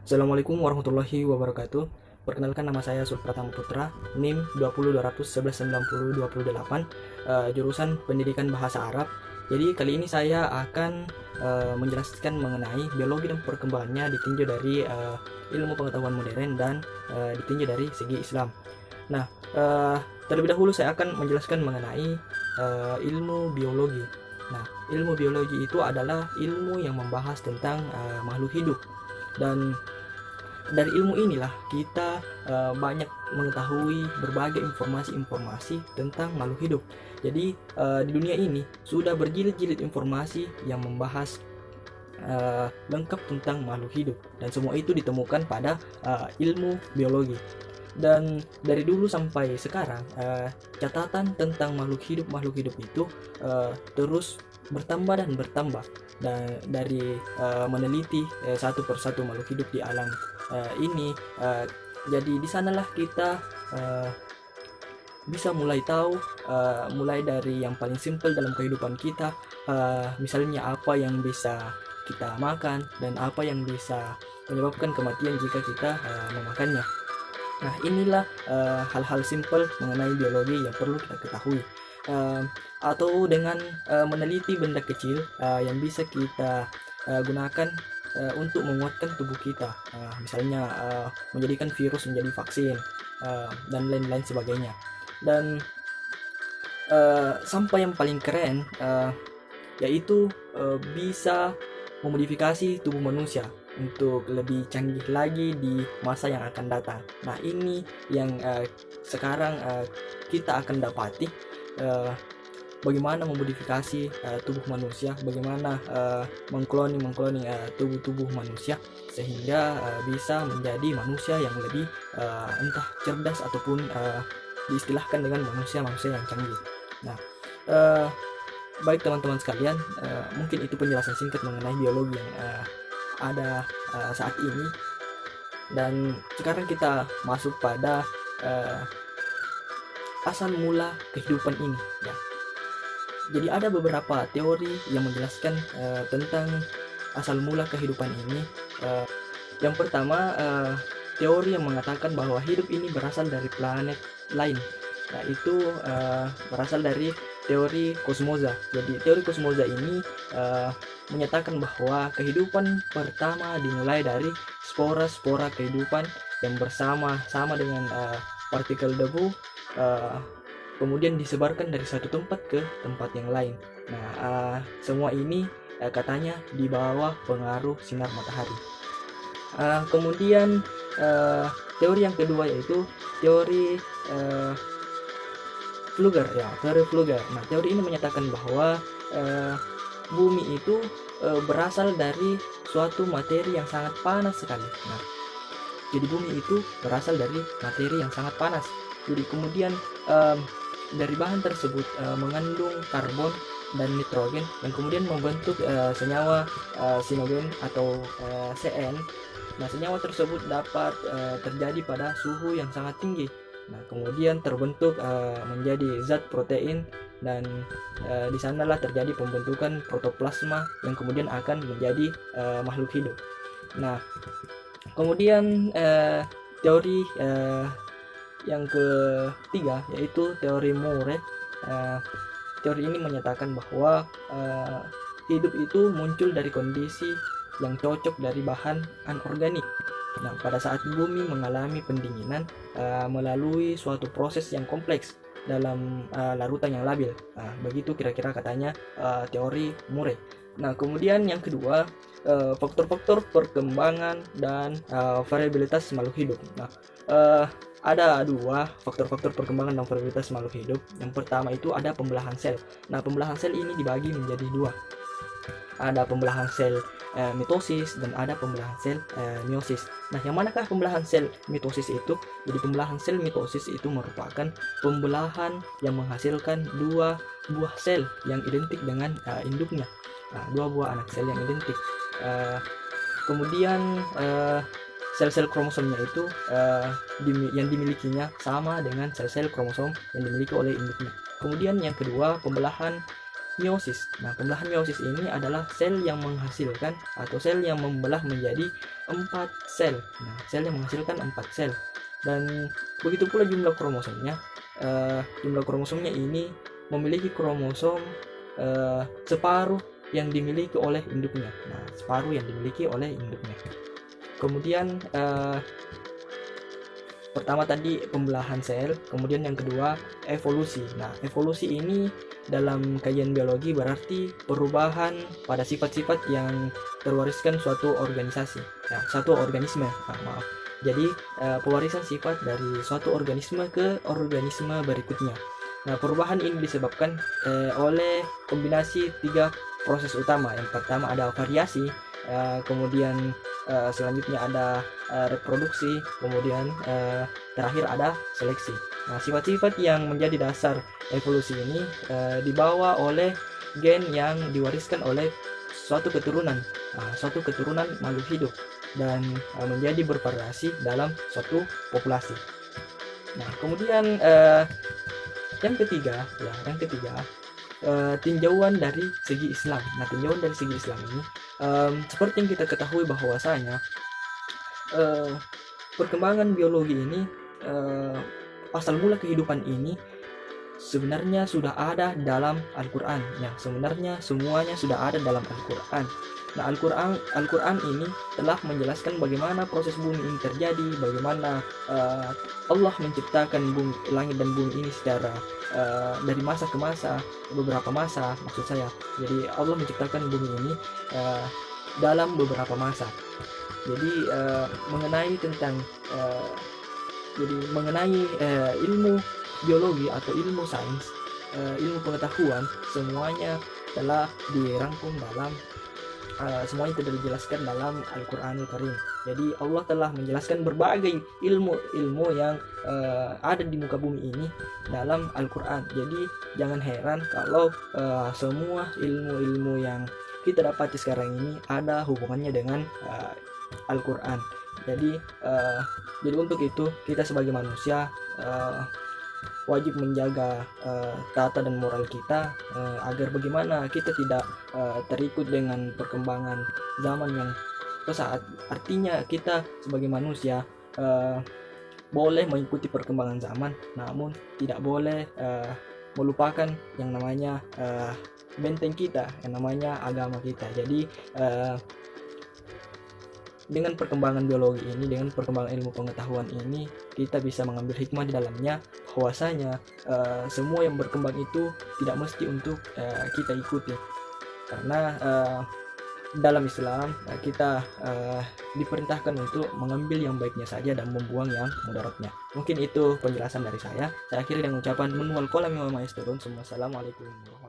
Assalamualaikum warahmatullahi wabarakatuh. Perkenalkan, nama saya Sulpratama Putra, NIM 20 211 90 28, jurusan Pendidikan Bahasa Arab. Jadi kali ini saya akan menjelaskan mengenai biologi dan perkembangannya ditinjau dari ilmu pengetahuan modern dan ditinjau dari segi Islam. Nah, terlebih dahulu saya akan menjelaskan mengenai ilmu biologi. Nah, ilmu biologi itu adalah ilmu yang membahas tentang makhluk hidup, dan dari ilmu inilah kita banyak mengetahui berbagai informasi-informasi tentang makhluk hidup. Jadi di dunia ini sudah berjilid-jilid informasi yang membahas lengkap tentang makhluk hidup, dan semua itu ditemukan pada ilmu biologi. Dan dari dulu sampai sekarang catatan tentang makhluk hidup itu terus bertambah dan bertambah, dan dari meneliti satu persatu makhluk hidup di alam ini. Jadi di sanalah kita bisa mulai tahu, mulai dari yang paling simpel dalam kehidupan kita, misalnya apa yang bisa kita makan dan apa yang bisa menyebabkan kematian jika kita memakannya. Nah, inilah hal-hal simpel mengenai biologi yang perlu kita ketahui. Atau dengan meneliti benda kecil yang bisa kita gunakan untuk menguatkan tubuh kita, misalnya menjadikan virus menjadi vaksin dan lain-lain sebagainya. Dan sampai yang paling keren yaitu bisa memodifikasi tubuh manusia untuk lebih canggih lagi di masa yang akan datang. Nah, ini yang sekarang kita akan dapati, bagaimana memodifikasi tubuh manusia, bagaimana mengkloning tubuh manusia sehingga bisa menjadi manusia yang lebih entah cerdas ataupun diistilahkan dengan manusia yang canggih. Nah, baik teman-teman sekalian, mungkin itu penjelasan singkat mengenai biologi yang ada saat ini. Dan sekarang kita masuk pada asal mula kehidupan ini ya. Jadi ada beberapa teori yang menjelaskan tentang asal mula kehidupan ini. Yang pertama, teori yang mengatakan bahwa hidup ini berasal dari planet lain, yaitu berasal dari teori kosmosa. Jadi teori kosmosa ini menyatakan bahwa kehidupan pertama dimulai dari spora kehidupan yang bersama-sama dengan partikel debu, kemudian disebarkan dari satu tempat ke tempat yang lain. Nah, semua ini katanya di bawah pengaruh sinar matahari. Kemudian teori yang kedua yaitu teori Flügger ya, teori Flügger. Nah, teori ini menyatakan bahwa bumi itu berasal dari suatu materi yang sangat panas sekali. Nah, jadi bumi itu berasal dari materi yang sangat panas. Jadi kemudian dari bahan tersebut mengandung karbon dan nitrogen, dan kemudian membentuk senyawa sinogen atau CN. Nah, senyawa tersebut dapat terjadi pada suhu yang sangat tinggi. Nah, kemudian terbentuk menjadi zat protein, dan di sanalah terjadi pembentukan protoplasma yang kemudian akan menjadi makhluk hidup. Nah, kemudian teori yang ketiga yaitu teori Moore. Teori ini menyatakan bahwa hidup itu muncul dari kondisi yang cocok dari bahan anorganik. Nah, pada saat bumi mengalami pendinginan melalui suatu proses yang kompleks dalam larutan yang labil. Nah, begitu kira-kira katanya teori Moore. Nah, kemudian yang kedua, faktor-faktor perkembangan dan variabilitas makhluk hidup. Nah, ada dua faktor-faktor perkembangan dan variabilitas makhluk hidup. Yang pertama itu ada pembelahan sel. Nah, pembelahan sel ini dibagi menjadi dua. Ada pembelahan sel mitosis dan ada pembelahan sel meiosis. Nah, yang manakah pembelahan sel mitosis itu? Jadi pembelahan sel mitosis itu merupakan pembelahan yang menghasilkan dua buah sel yang identik dengan induknya. Nah, dua buah anak sel yang identik. Kemudian sel-sel kromosomnya itu yang dimilikinya sama dengan sel-sel kromosom yang dimiliki oleh induknya. Kemudian yang kedua, pembelahan meiosis. Nah, pembelahan meiosis ini adalah sel yang menghasilkan atau sel yang membelah menjadi 4 sel. Nah, sel yang menghasilkan 4 sel. Dan begitu pula jumlah kromosomnya. Jumlah kromosomnya ini memiliki kromosom separuh yang dimiliki oleh induknya. Nah, separuh yang dimiliki oleh induknya. Kemudian pertama tadi pembelahan sel, kemudian yang kedua evolusi. Nah, evolusi ini dalam kajian biologi berarti perubahan pada sifat-sifat yang terwariskan suatu organisasi, ya, suatu organisme. Maaf. Jadi pewarisan sifat dari suatu organisme ke organisme berikutnya. Nah, perubahan ini disebabkan oleh kombinasi 3 proses utama. Yang pertama ada variasi, kemudian selanjutnya ada reproduksi, kemudian terakhir ada seleksi. Nah, sifat-sifat yang menjadi dasar evolusi ini dibawa oleh gen yang diwariskan oleh suatu keturunan makhluk hidup dan menjadi bervariasi dalam suatu populasi. Nah, kemudian yang ketiga, tinjauan dari segi Islam. Nah, tinjauan dari segi Islam ini seperti yang kita ketahui bahwasanya perkembangan biologi ini, asal mula kehidupan ini sebenarnya sudah ada dalam Al-Quran. Ya, sebenarnya semuanya sudah ada dalam Al-Quran. Nah, Al-Quran ini telah menjelaskan bagaimana proses bumi ini terjadi, bagaimana Allah menciptakan langit dan bumi ini secara dari masa ke masa, beberapa masa maksud saya. Jadi Allah menciptakan bumi ini dalam beberapa masa. Jadi mengenai ilmu biologi atau ilmu sains, ilmu pengetahuan, semuanya telah dirangkum dalam semuanya tidak dijelaskan dalam Al-Quranul Karim. Jadi Allah telah menjelaskan berbagai ilmu yang ada di muka bumi ini dalam Al-Quran. Jadi jangan heran kalau semua ilmu-ilmu yang kita dapati sekarang ini ada hubungannya dengan Al-Quran. Jadi untuk itu kita sebagai manusia wajib menjaga tata dan moral kita agar bagaimana kita tidak terikut dengan perkembangan zaman yang pesat. Artinya kita sebagai manusia boleh mengikuti perkembangan zaman, namun tidak boleh melupakan yang namanya benteng kita, yang namanya agama kita. Jadi dengan perkembangan biologi ini, dengan perkembangan ilmu pengetahuan ini, kita bisa mengambil hikmah di dalamnya bahwasanya semua yang berkembang itu tidak mesti untuk kita ikuti, karena dalam Islam kita diperintahkan untuk mengambil yang baiknya saja dan membuang yang mudaratnya. Mungkin itu penjelasan dari saya. Saya akhiri dengan ucapan menwal qalam wa ma yasturun. Assalamualaikum warahmatullahi wabarakatuh.